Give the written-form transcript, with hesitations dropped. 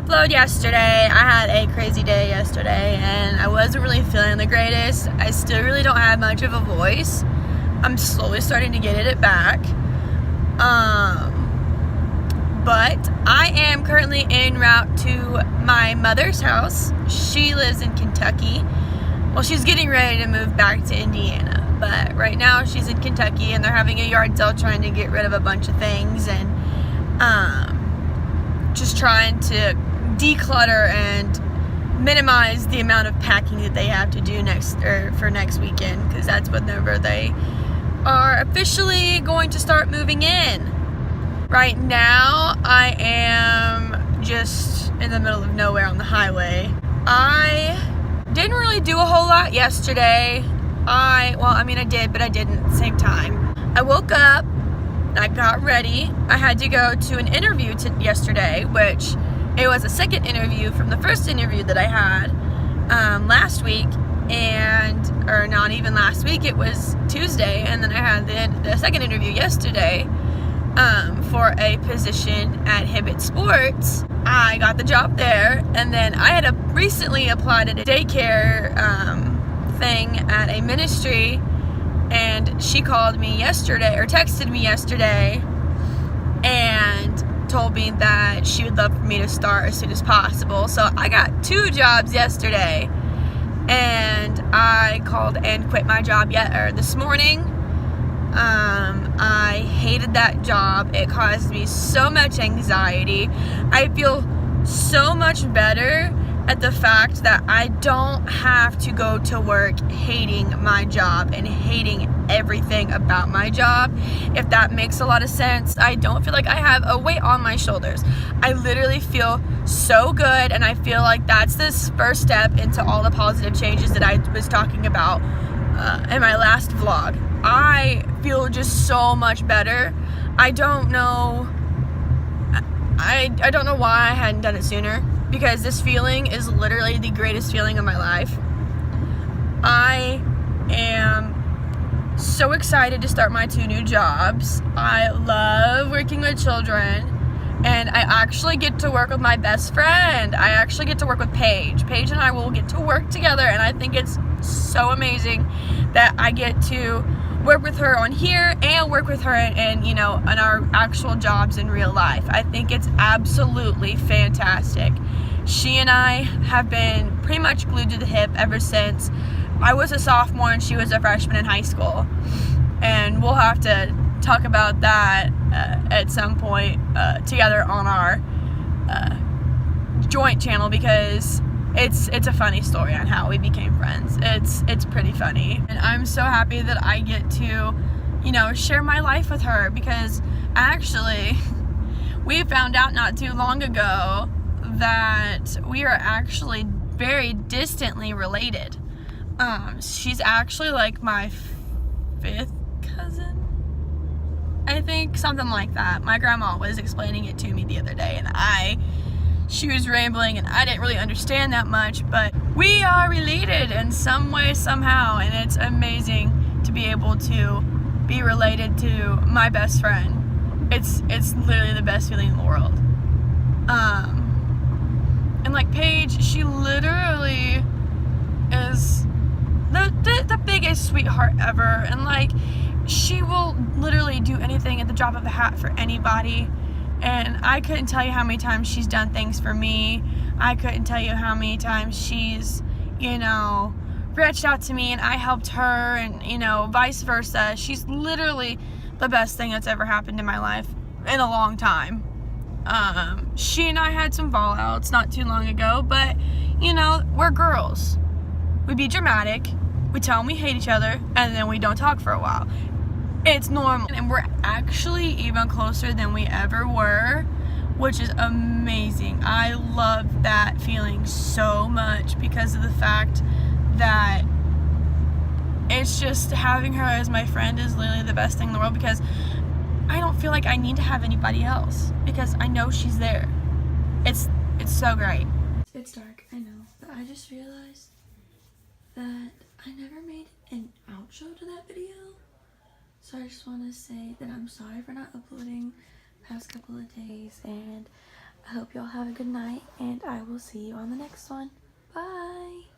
upload yesterday. I had a crazy day yesterday and I wasn't really feeling the greatest. I still really don't have much of a voice. I'm slowly starting to get it back. But I am currently en route to my mother's house. She lives in Kentucky. Well, she's getting ready to move back to Indiana. But right now she's in Kentucky and they're having a yard sale trying to get rid of a bunch of things and just trying to declutter and minimize the amount of packing that they have to do for next weekend, because that's whenever they are officially going to start moving in. Right now I am just in the middle of nowhere on the highway. I didn't really do a whole lot yesterday. I did, but I didn't at the same time. I woke up, I got ready. I had to go to an interview yesterday, which it was a second interview from the first interview that I had last week, or not even last week, it was Tuesday, and then I had the second interview yesterday for a position at Hibbett Sports. I got the job there, and then I had recently applied at a daycare thing at a ministry, and she called me yesterday, or texted me yesterday, and told me that she would love for me to start as soon as possible. So I got 2 jobs yesterday, and I called and quit my job this morning. I hated that job. It caused me so much anxiety. I feel so much better at the fact that I don't have to go to work hating my job and hating everything about my job, if that makes a lot of sense. I don't feel like I have a weight on my shoulders. I literally feel so good, and I feel like that's this first step into all the positive changes that I was talking about in my last vlog. I feel just so much better. I don't know why I hadn't done it sooner, because this feeling is literally the greatest feeling of my life. I am so excited to start my 2 new jobs. I love working with children, and I actually get to work with my best friend. I actually get to work with Paige. Paige and I will get to work together, and I think it's so amazing that I get to work with her on here and work with her in our actual jobs in real life. I think it's absolutely fantastic. She and I have been pretty much glued to the hip ever since I was a sophomore and she was a freshman in high school. And we'll have to talk about that at some point together on our joint channel, because it's a funny story on how we became friends. It's pretty funny, and I'm so happy that I get to share my life with her, because actually we found out not too long ago that we are actually very distantly related. She's actually like my 5th cousin, I think, something like that. My grandma was explaining it to me the other day, and she was rambling and I didn't really understand that much, but we are related in some way, somehow, and it's amazing to be able to be related to my best friend. It's literally the best feeling in the world. And like Paige, she literally is the biggest sweetheart ever, and like she will literally do anything at the drop of a hat for anybody. And I couldn't tell you how many times she's done things for me. I couldn't tell you how many times she's, reached out to me and I helped her, and, vice versa. She's literally the best thing that's ever happened in my life in a long time. She and I had some fallouts not too long ago, but, we're girls. We be dramatic, we tell them we hate each other, and then we don't talk for a while. It's normal, and we're actually even closer than we ever were, which is amazing. I love that feeling so much, because of the fact that it's just having her as my friend is literally the best thing in the world, because I don't feel like I need to have anybody else, because I know she's there. It's so great. It's dark, I know, but I just realized that I never made an outro to that video. So I just want to say that I'm sorry for not uploading the past couple of days, and I hope y'all have a good night, and I will see you on the next one. Bye!